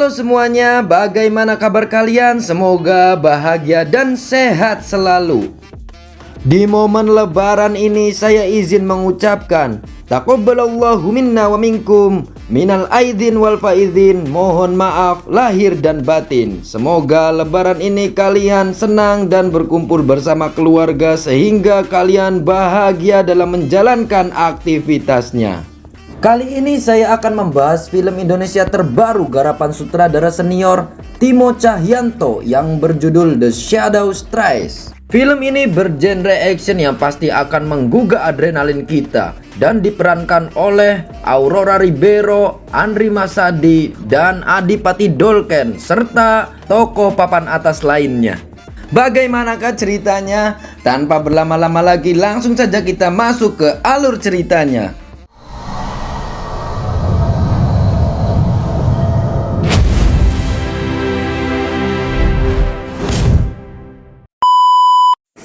Halo semuanya, bagaimana kabar kalian? Semoga bahagia dan sehat selalu. Di momen lebaran ini saya izin mengucapkan taqabbalallahu minna wa minkum minal aidin wal faizin. Mohon maaf lahir dan batin. Semoga lebaran ini kalian senang dan berkumpul bersama keluarga sehingga kalian bahagia dalam menjalankan aktivitasnya. Kali ini saya akan membahas film Indonesia terbaru garapan sutradara senior Timo Tjahjanto yang berjudul The Shadows Trace. Film ini bergenre action yang pasti akan menggugah adrenalin kita dan diperankan oleh Aurora Ribeiro, Andri Masadi, dan Adipati Dolken serta tokoh papan atas lainnya. Bagaimanakah ceritanya? Tanpa berlama-lama lagi langsung saja kita masuk ke alur ceritanya.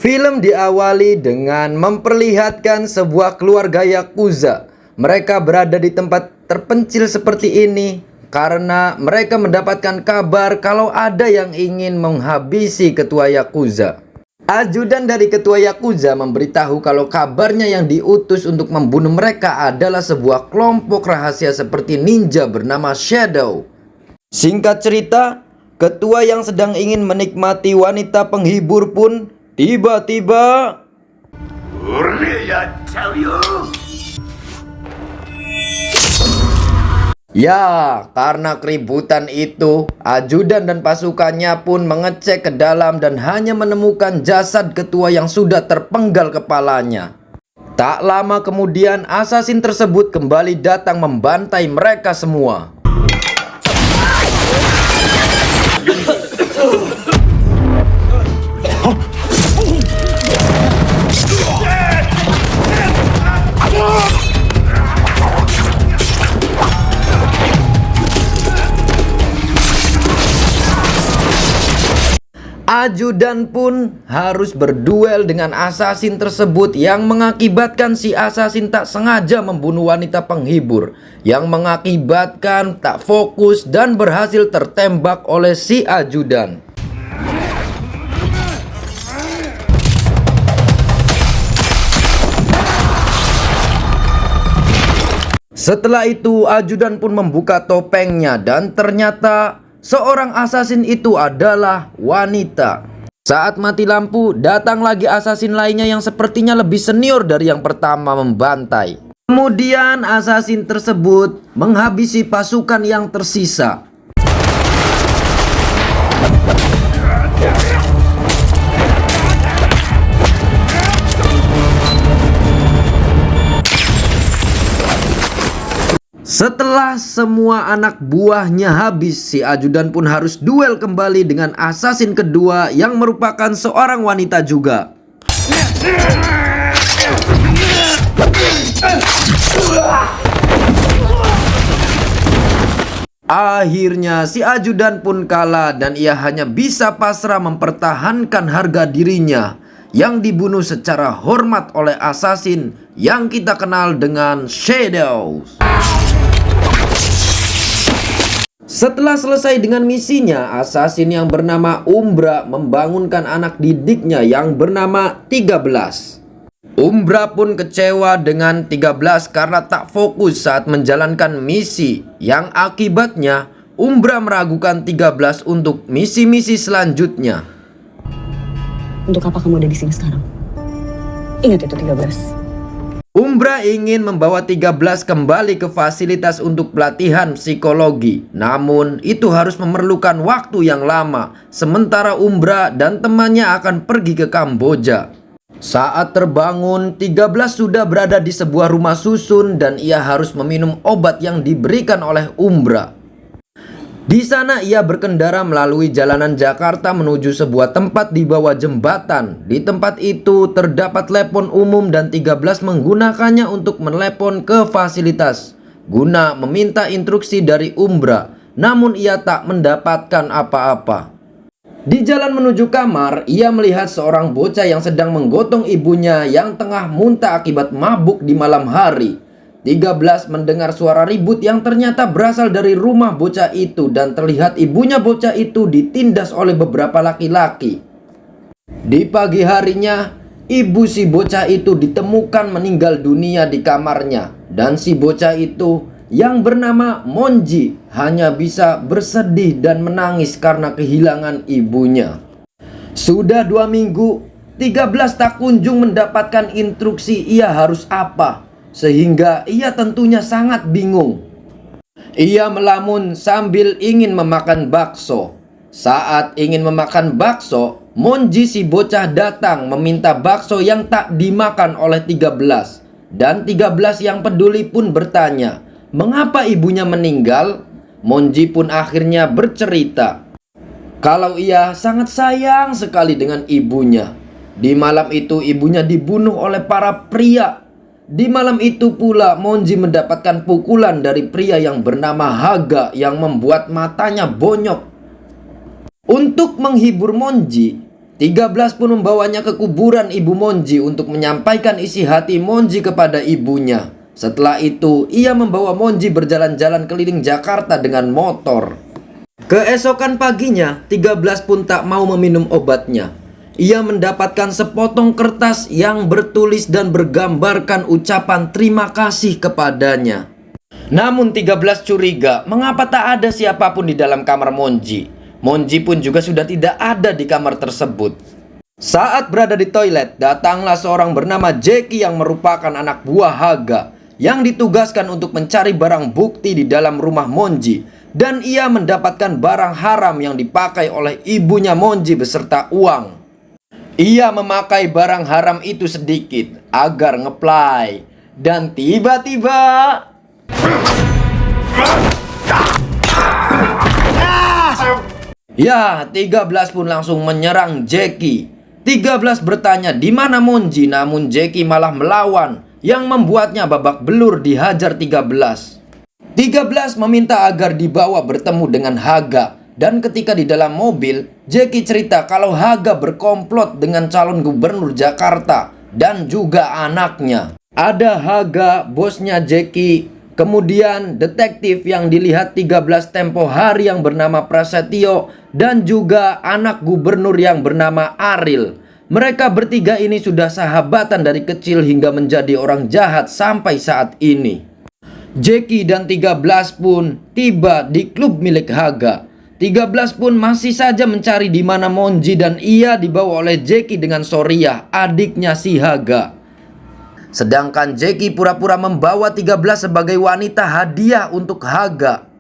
Film diawali dengan memperlihatkan sebuah keluarga Yakuza. Mereka berada di tempat terpencil seperti ini karena mereka mendapatkan kabar kalau ada yang ingin menghabisi ketua Yakuza. Ajudan dari ketua Yakuza memberitahu kalau kabarnya yang diutus untuk membunuh mereka adalah sebuah kelompok rahasia seperti ninja bernama Shadow. Singkat cerita, ketua yang sedang ingin menikmati wanita penghibur pun tiba-tiba ya, karena keributan itu, ajudan dan pasukannya pun mengecek ke dalam dan hanya menemukan jasad ketua yang sudah terpenggal kepalanya. Tak lama kemudian, asasin tersebut kembali datang membantai mereka semua. Ajudan pun harus berduel dengan asasin tersebut yang mengakibatkan si asasin tak sengaja membunuh wanita penghibur, yang mengakibatkan tak fokus dan berhasil tertembak oleh si ajudan. Setelah itu ajudan pun membuka topengnya dan ternyata seorang asasin itu adalah wanita. Saat mati lampu, datang lagi asasin lainnya yang sepertinya lebih senior dari yang pertama membantai. Kemudian asasin tersebut menghabisi pasukan yang tersisa. Setelah semua anak buahnya habis, si ajudan pun harus duel kembali dengan asasin kedua yang merupakan seorang wanita juga. Akhirnya si ajudan pun kalah dan ia hanya bisa pasrah mempertahankan harga dirinya yang dibunuh secara hormat oleh asasin yang kita kenal dengan Shadows. Setelah selesai dengan misinya, asasin yang bernama Umbra membangunkan anak didiknya yang bernama 13. Umbra pun kecewa dengan 13 karena tak fokus saat menjalankan misi, yang akibatnya Umbra meragukan 13 untuk misi-misi selanjutnya. Untuk apa kamu ada di sini sekarang? Ingat itu 13. Umbra ingin membawa 13 kembali ke fasilitas untuk pelatihan psikologi. Namun itu harus memerlukan waktu yang lama. Sementara Umbra dan temannya akan pergi ke Kamboja. Saat terbangun, 13 sudah berada di sebuah rumah susun dan ia harus meminum obat yang diberikan oleh Umbra. Di sana ia berkendara melalui jalanan Jakarta menuju sebuah tempat di bawah jembatan. Di tempat itu terdapat telepon umum dan 13 menggunakannya untuk menelepon ke fasilitas guna meminta instruksi dari Umbra. Namun ia tak mendapatkan apa-apa. Di jalan menuju kamar, ia melihat seorang bocah yang sedang menggotong ibunya yang tengah muntah akibat mabuk di malam hari. 13 mendengar suara ribut yang ternyata berasal dari rumah bocah itu dan terlihat ibunya bocah itu ditindas oleh beberapa laki-laki. Di pagi harinya, ibu si bocah itu ditemukan meninggal dunia di kamarnya dan si bocah itu yang bernama Monji hanya bisa bersedih dan menangis karena kehilangan ibunya. Sudah 2 minggu, 13 tak kunjung mendapatkan instruksi ia harus apa. Sehingga ia tentunya sangat bingung. Ia melamun sambil ingin memakan bakso. Saat ingin memakan bakso, Monji si bocah datang meminta bakso yang tak dimakan oleh 13. Dan 13 yang peduli pun bertanya, mengapa ibunya meninggal? Monji pun akhirnya bercerita kalau ia sangat sayang sekali dengan ibunya. Di malam itu ibunya dibunuh oleh para pria. Di malam itu pula Monji mendapatkan pukulan dari pria yang bernama Haga yang membuat matanya bonyok. Untuk menghibur Monji, 13 pun membawanya ke kuburan ibu Monji untuk menyampaikan isi hati Monji kepada ibunya. Setelah itu, ia membawa Monji berjalan-jalan keliling Jakarta dengan motor. Keesokan paginya, 13 pun tak mau meminum obatnya. Ia mendapatkan sepotong kertas yang bertulis dan bergambarkan ucapan terima kasih kepadanya. Namun 13 curiga mengapa tak ada siapapun di dalam kamar Monji. Monji pun juga sudah tidak ada di kamar tersebut. Saat berada di toilet, datanglah seorang bernama Jackie yang merupakan anak buah Haga yang ditugaskan untuk mencari barang bukti di dalam rumah Monji. Dan ia mendapatkan barang haram yang dipakai oleh ibunya Monji beserta uang. Ia memakai barang haram itu sedikit agar ngeplay. Dan tiba-tiba ya, 13 pun langsung menyerang Jackie. 13 bertanya di mana Monji, namun Jackie malah melawan yang membuatnya babak belur dihajar 13. 13 meminta agar dibawa bertemu dengan Haga. Dan ketika di dalam mobil, Jackie cerita kalau Haga berkomplot dengan calon gubernur Jakarta dan juga anaknya. Ada Haga, bosnya Jackie, kemudian detektif yang dilihat 13 tempo hari yang bernama Prasetyo, dan juga anak gubernur yang bernama Aril. Mereka bertiga ini sudah sahabatan dari kecil hingga menjadi orang jahat sampai saat ini. Jackie dan 13 pun tiba di klub milik Haga. 13 pun masih saja mencari di mana Monji dan ia dibawa oleh Jackie dengan Soriah, adiknya si Haga. Sedangkan Jackie pura-pura membawa 13 sebagai wanita hadiah untuk Haga.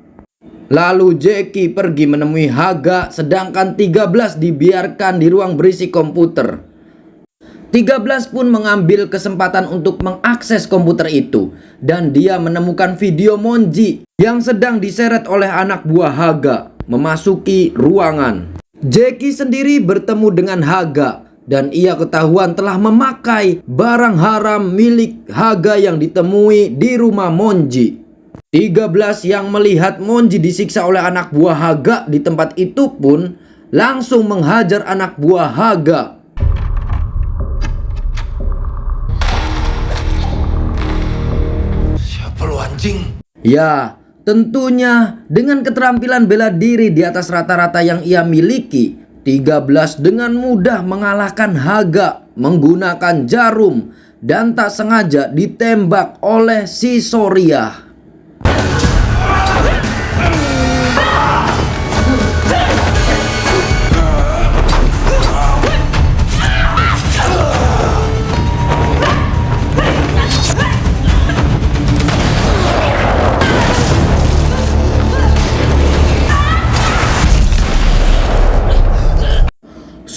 Lalu Jackie pergi menemui Haga, sedangkan 13 dibiarkan di ruang berisi komputer. 13 pun mengambil kesempatan untuk mengakses komputer itu. Dan dia menemukan video Monji yang sedang diseret oleh anak buah Haga memasuki ruangan. Jackie sendiri bertemu dengan Haga dan ia ketahuan telah memakai barang haram milik Haga yang ditemui di rumah Monji. 13 yang melihat Monji disiksa oleh anak buah Haga di tempat itu pun langsung menghajar anak buah Haga. Siapa lu anjing? Ya, tentunya dengan keterampilan bela diri di atas rata-rata yang ia miliki, 13 dengan mudah mengalahkan Haga menggunakan jarum dan tak sengaja ditembak oleh si Soriah.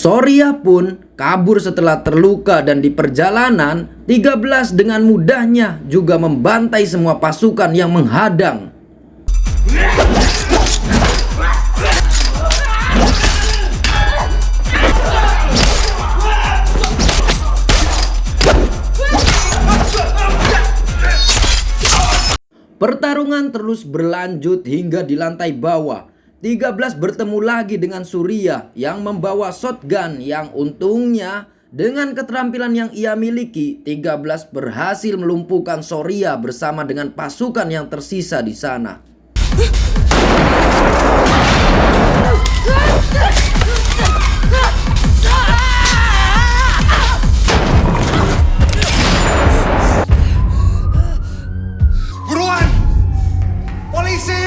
Soriah pun kabur setelah terluka dan di perjalanan 13 dengan mudahnya juga membantai semua pasukan yang menghadang. Pertarungan terus berlanjut hingga di lantai bawah. 13 bertemu lagi dengan Soriah yang membawa shotgun yang untungnya Dengan keterampilan yang ia miliki, 13 berhasil melumpuhkan Soria bersama dengan pasukan yang tersisa di sana. Buruan! Polisi!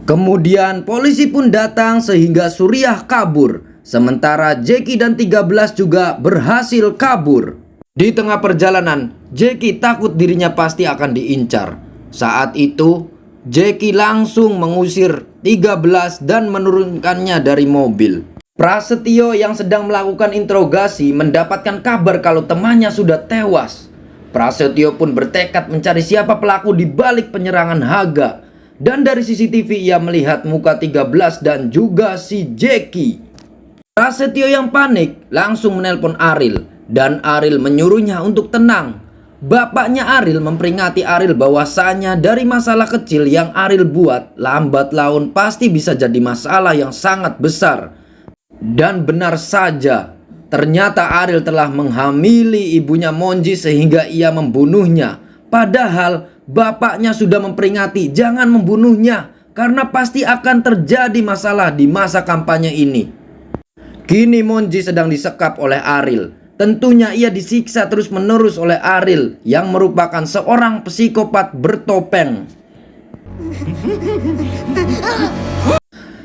Kemudian polisi pun datang sehingga Suriah kabur. Sementara Jackie dan 13 juga berhasil kabur. Di tengah perjalanan, Jackie takut dirinya pasti akan diincar. Saat itu, Jackie langsung mengusir 13 dan menurunkannya dari mobil. Prasetyo yang sedang melakukan interogasi mendapatkan kabar kalau temannya sudah tewas. Prasetyo pun bertekad mencari siapa pelaku di balik penyerangan Haga. Dan dari CCTV ia melihat muka 13 dan juga si Jackie. Prasetyo yang panik langsung menelpon Aril. Dan Aril menyuruhnya untuk tenang. Bapaknya Aril memperingati Aril bahwasanya dari masalah kecil yang Aril buat, lambat laun pasti bisa jadi masalah yang sangat besar. Dan benar saja, ternyata Aril telah menghamili ibunya Monji sehingga ia membunuhnya. Padahal bapaknya sudah memperingati jangan membunuhnya karena pasti akan terjadi masalah di masa kampanye ini. Kini Monji sedang disekap oleh Aril. Tentunya ia disiksa terus-menerus oleh Aril yang merupakan seorang psikopat bertopeng.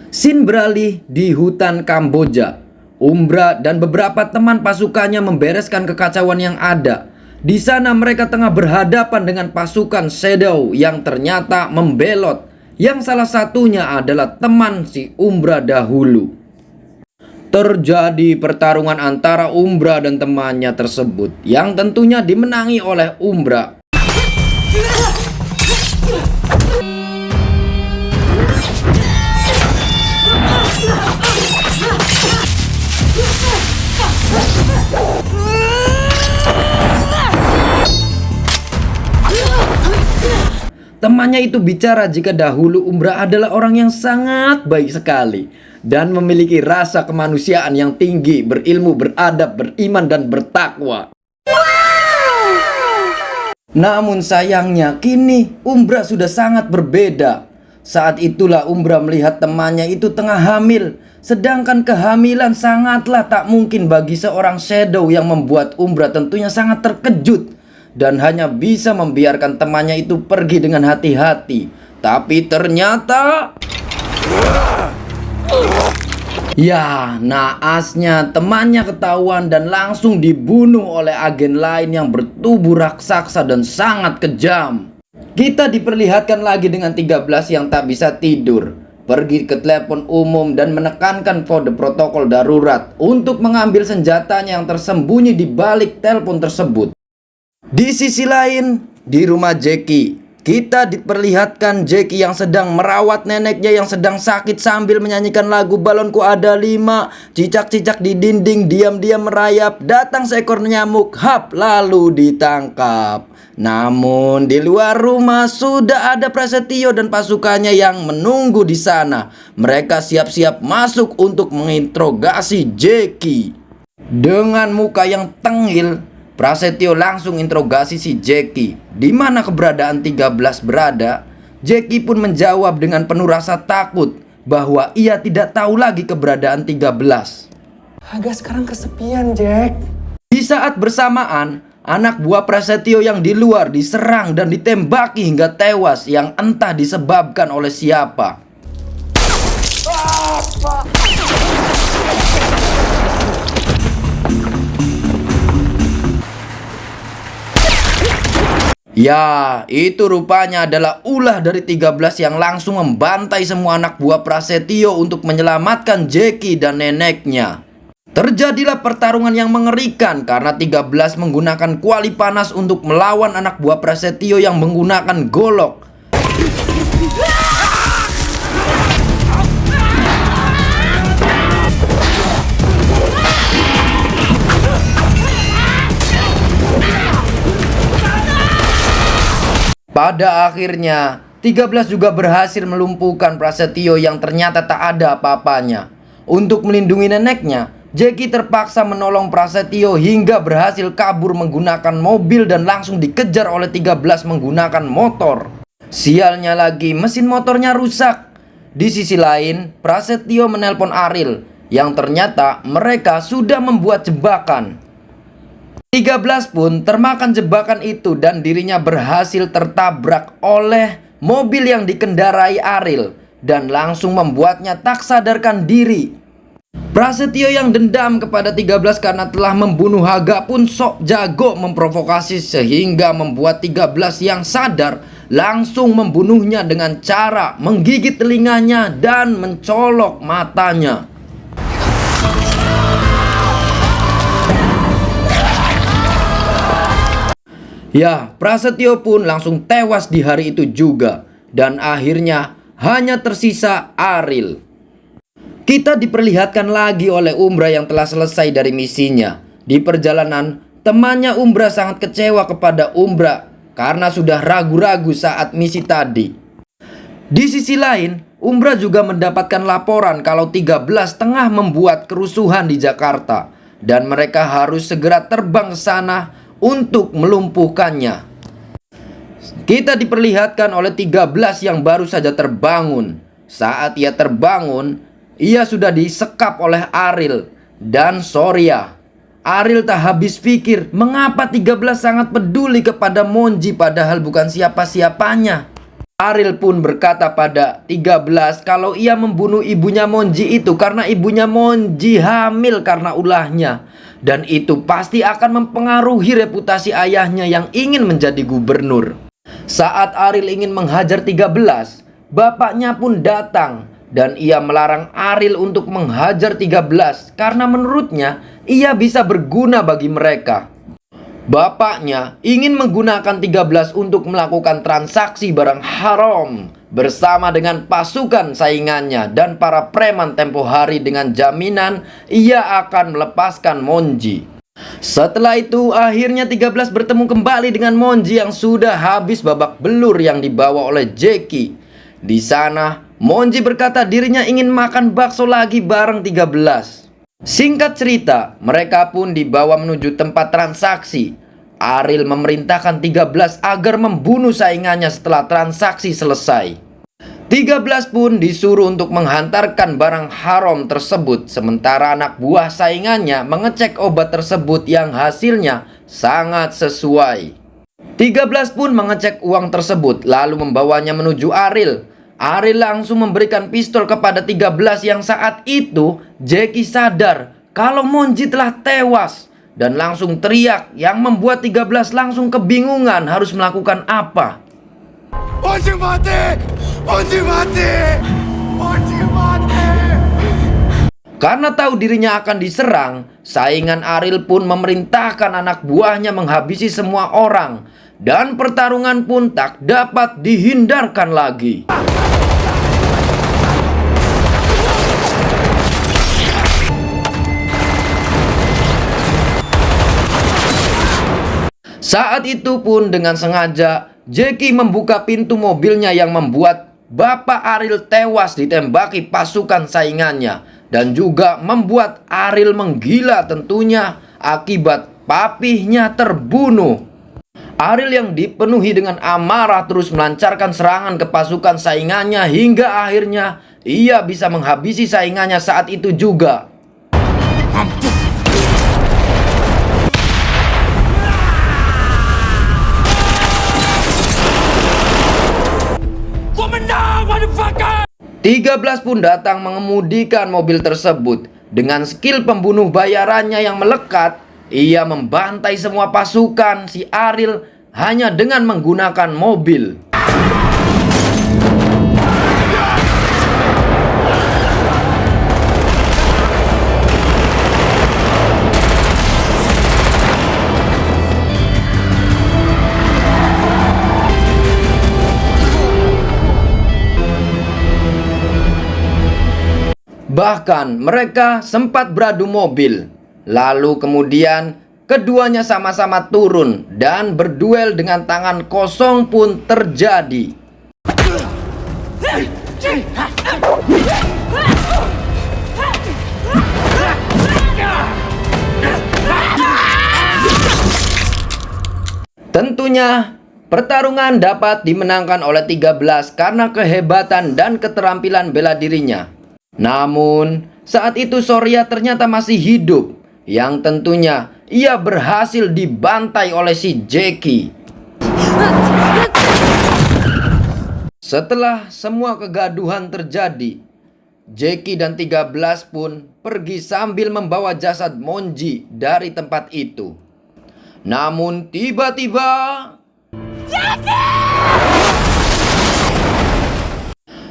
Scene beralih di hutan Kamboja. Umbra dan beberapa teman pasukannya membereskan kekacauan yang ada. Di sana mereka tengah berhadapan dengan pasukan Shadow yang ternyata membelot. Yang salah satunya adalah teman si Umbra dahulu. Terjadi pertarungan antara Umbra dan temannya tersebut yang tentunya dimenangi oleh Umbra. Temannya itu bicara jika dahulu Umbra adalah orang yang sangat baik sekali dan memiliki rasa kemanusiaan yang tinggi, berilmu, beradab, beriman, dan bertakwa. Namun sayangnya kini Umbra sudah sangat berbeda. Saat itulah Umbra melihat temannya itu tengah hamil. Sedangkan kehamilan sangatlah tak mungkin bagi seorang Shadow yang membuat Umbra tentunya sangat terkejut. Dan hanya bisa membiarkan temannya itu pergi dengan hati-hati. Tapi ternyata... ya, naasnya temannya ketahuan dan langsung dibunuh oleh agen lain yang bertubuh raksasa dan sangat kejam. Kita diperlihatkan lagi dengan 13 yang tak bisa tidur, pergi ke telepon umum dan menekankan kode protokol darurat untuk mengambil senjatanya yang tersembunyi di balik telepon tersebut. Di sisi lain, di rumah Jackie, kita diperlihatkan Jackie yang sedang merawat neneknya yang sedang sakit sambil menyanyikan lagu Balonku Ada 5. Cicak-cicak di dinding diam-diam merayap. Datang seekor nyamuk, hap, lalu ditangkap. Namun di luar rumah sudah ada Prasetyo dan pasukannya yang menunggu di sana. Mereka siap-siap masuk untuk menginterogasi Jackie. Dengan muka yang tengil, Prasetyo langsung interogasi si Jackie. Di mana keberadaan 13 berada? Jackie pun menjawab dengan penuh rasa takut bahwa ia tidak tahu lagi keberadaan 13. Haga sekarang kesepian, Jack. Di saat bersamaan, anak buah Prasetyo yang di luar diserang dan ditembaki hingga tewas yang entah disebabkan oleh siapa. Ya, itu rupanya adalah ulah dari 13 yang langsung membantai semua anak buah Prasetyo untuk menyelamatkan Jackie dan neneknya. Terjadilah pertarungan yang mengerikan karena 13 menggunakan kuali panas untuk melawan anak buah Prasetyo yang menggunakan golok. Pada akhirnya, 13 juga berhasil melumpuhkan Prasetyo yang ternyata tak ada apa-apanya. Untuk melindungi neneknya, Jeki terpaksa menolong Prasetyo hingga berhasil kabur menggunakan mobil dan langsung dikejar oleh 13 menggunakan motor. Sialnya lagi, mesin motornya rusak. Di sisi lain, Prasetyo menelpon Aril yang ternyata mereka sudah membuat jebakan. 13 pun termakan jebakan itu dan dirinya berhasil tertabrak oleh mobil yang dikendarai Aril dan langsung membuatnya tak sadarkan diri. Prasetyo yang dendam kepada 13 karena telah membunuh Haga pun sok jago memprovokasi sehingga membuat 13 yang sadar langsung membunuhnya dengan cara menggigit telinganya dan mencolok matanya. Ya, Prasetyo pun langsung tewas di hari itu juga dan akhirnya hanya tersisa Aril. Kita diperlihatkan lagi oleh Umbra yang telah selesai dari misinya. Di perjalanan, temannya Umbra sangat kecewa kepada Umbra karena sudah ragu-ragu saat misi tadi. Di sisi lain, Umbra juga mendapatkan laporan kalau 13 tengah membuat kerusuhan di Jakarta dan mereka harus segera terbang ke sana untuk melumpuhkannya. Kita diperlihatkan oleh 13 yang baru saja terbangun. Saat ia terbangun, ia sudah disekap oleh Aril dan Sorya. Aril tak habis pikir mengapa 13 sangat peduli kepada Monji padahal bukan siapa-siapanya. Aril pun berkata pada 13 kalau ia membunuh ibunya Monji itu karena ibunya Monji hamil karena ulahnya. Dan itu pasti akan mempengaruhi reputasi ayahnya yang ingin menjadi gubernur. Saat Aril ingin menghajar 13, bapaknya pun datang. Dan ia melarang Aril untuk menghajar 13 karena menurutnya ia bisa berguna bagi mereka. Bapaknya ingin menggunakan 13 untuk melakukan transaksi barang haram bersama dengan pasukan saingannya dan para preman tempo hari dengan jaminan ia akan melepaskan Monji. Setelah itu akhirnya 13 bertemu kembali dengan Monji yang sudah habis babak belur yang dibawa oleh Jeki. Di sana Monji berkata dirinya ingin makan bakso lagi bareng 13. Singkat cerita, mereka pun dibawa menuju tempat transaksi. Aril memerintahkan 13 agar membunuh saingannya setelah transaksi selesai. 13 pun disuruh untuk menghantarkan barang haram tersebut, sementara anak buah saingannya mengecek obat tersebut yang hasilnya sangat sesuai. 13 pun mengecek uang tersebut lalu membawanya menuju Aril. Aril langsung memberikan pistol kepada 13 yang saat itu Jeki sadar kalau Monji telah tewas dan langsung teriak yang membuat 13 langsung kebingungan harus melakukan apa. Monji mati! Monji mati! Monji mati! Karena tahu dirinya akan diserang, saingan Aril pun memerintahkan anak buahnya menghabisi semua orang dan pertarungan pun tak dapat dihindarkan lagi. Saat itu pun dengan sengaja Jeki membuka pintu mobilnya yang membuat Bapak Aril tewas ditembaki pasukan saingannya dan juga membuat Aril menggila tentunya akibat papihnya terbunuh. Aril yang dipenuhi dengan amarah terus melancarkan serangan ke pasukan saingannya hingga akhirnya ia bisa menghabisi saingannya saat itu juga. Gua menang, motherfucker! 13 pun datang mengemudikan mobil tersebut. Dengan skill pembunuh bayarannya yang melekat, ia membantai semua pasukan si Aril hanya dengan menggunakan mobil. Bahkan mereka sempat beradu mobil. Lalu kemudian keduanya sama-sama turun dan berduel dengan tangan kosong pun terjadi. Tentunya pertarungan dapat dimenangkan oleh 13 karena kehebatan dan keterampilan bela dirinya. Namun saat itu Sorya ternyata masih hidup, yang tentunya ia berhasil dibantai oleh si Jackie. Setelah semua kegaduhan terjadi, Jackie dan 13 pun pergi sambil membawa jasad Monji dari tempat itu. Namun tiba-tiba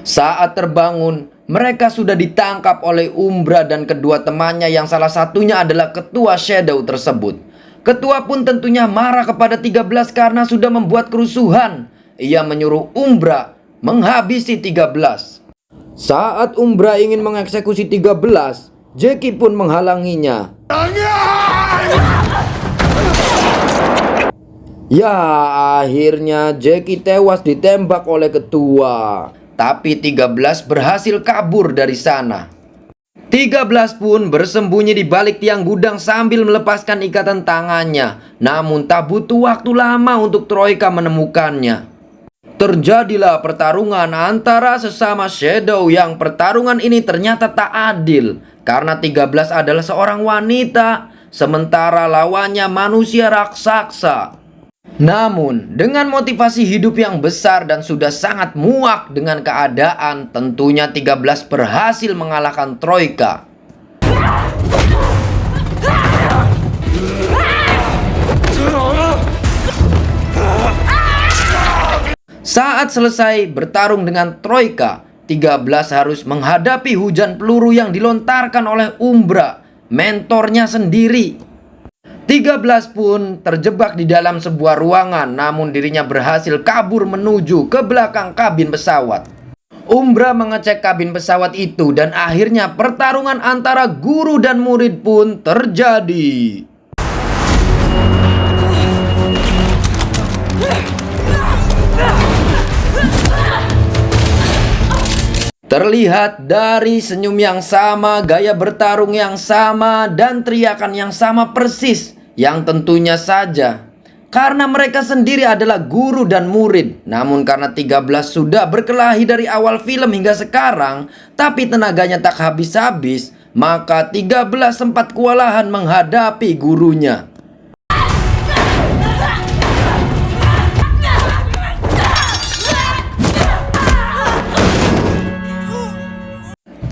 saat terbangun, mereka sudah ditangkap oleh Umbra dan kedua temannya yang salah satunya adalah ketua Shadow tersebut. Ketua pun tentunya marah kepada 13 karena sudah membuat kerusuhan. Ia menyuruh Umbra menghabisi 13. Saat Umbra ingin mengeksekusi 13, Jackie pun menghalanginya. Ya, akhirnya Jackie tewas ditembak oleh ketua. Tapi 13 berhasil kabur dari sana. 13 pun bersembunyi di balik tiang gudang sambil melepaskan ikatan tangannya. Namun tak butuh waktu lama untuk Troika menemukannya. Terjadilah pertarungan antara sesama Shadow yang pertarungan ini ternyata tak adil. Karena 13 adalah seorang wanita, sementara lawannya manusia raksasa. Namun, dengan motivasi hidup yang besar dan sudah sangat muak dengan keadaan, tentunya 13 berhasil mengalahkan Troika. Saat selesai bertarung dengan Troika, 13 harus menghadapi hujan peluru yang dilontarkan oleh Umbra, mentornya sendiri. 13 pun terjebak di dalam sebuah ruangan, namun dirinya berhasil kabur menuju ke belakang kabin pesawat. Umbra mengecek kabin pesawat itu dan akhirnya pertarungan antara guru dan murid pun terjadi. Terlihat dari senyum yang sama, gaya bertarung yang sama, dan teriakan yang sama persis. Yang tentunya saja karena mereka sendiri adalah guru dan murid. Namun karena 13 sudah berkelahi dari awal film hingga sekarang, tapi tenaganya tak habis-habis, maka 13 sempat kewalahan menghadapi gurunya.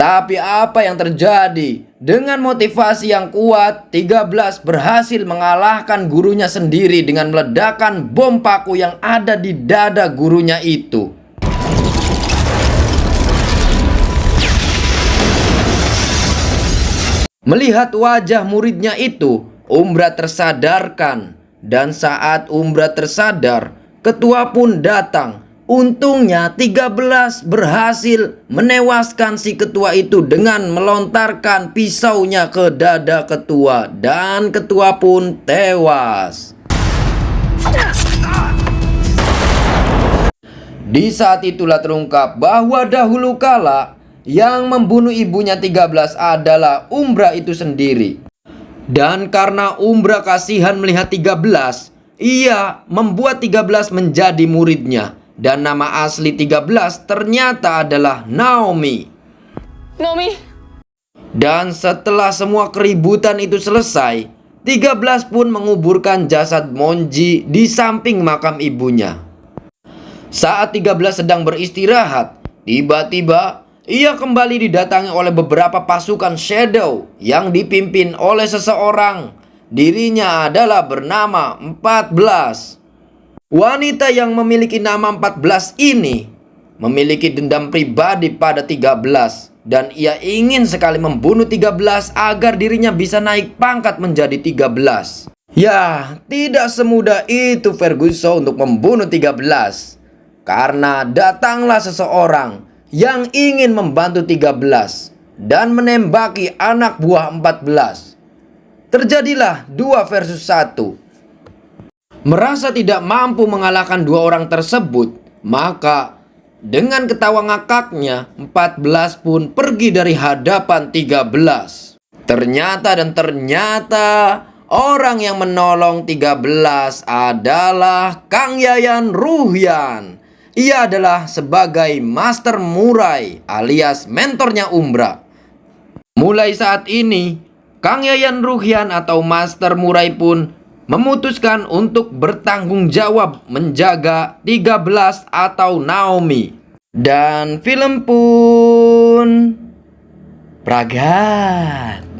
Tapi apa yang terjadi? Dengan motivasi yang kuat, 13 berhasil mengalahkan gurunya sendiri dengan meledakan bom paku yang ada di dada gurunya itu. Melihat wajah muridnya itu, Umbra tersadarkan. Dan saat Umbra tersadar, ketua pun datang. Untungnya 13 berhasil menewaskan si ketua itu dengan melontarkan pisaunya ke dada ketua, dan ketua pun tewas. Di saat itulah terungkap bahwa dahulu kala yang membunuh ibunya 13 adalah Umbra itu sendiri. Dan karena Umbra kasihan melihat 13, ia membuat 13 menjadi muridnya. Dan nama asli 13 ternyata adalah Naomi. Naomi! Dan setelah semua keributan itu selesai, 13 pun menguburkan jasad Monji di samping makam ibunya. Saat 13 sedang beristirahat, tiba-tiba ia kembali didatangi oleh beberapa pasukan Shadow yang dipimpin oleh seseorang. Dirinya adalah bernama 14. Wanita yang memiliki nama 14 ini memiliki dendam pribadi pada 13 dan ia ingin sekali membunuh 13 agar dirinya bisa naik pangkat menjadi 13. Ya, tidak semudah itu Ferguson untuk membunuh 13. Karena datanglah seseorang yang ingin membantu 13 dan menembaki anak buah 14. Terjadilah 2 versus 1. Merasa tidak mampu mengalahkan 2 orang tersebut, maka dengan ketawa ngakaknya 14 pun pergi dari hadapan 13. Ternyata Orang yang menolong 13 adalah Kang Yayan Ruhyan. Ia adalah sebagai Master Murai alias mentornya Umbra. Mulai saat ini, Kang Yayan Ruhyan atau Master Murai pun memutuskan untuk bertanggung jawab menjaga 13 atau Naomi. Dan film pun pragat.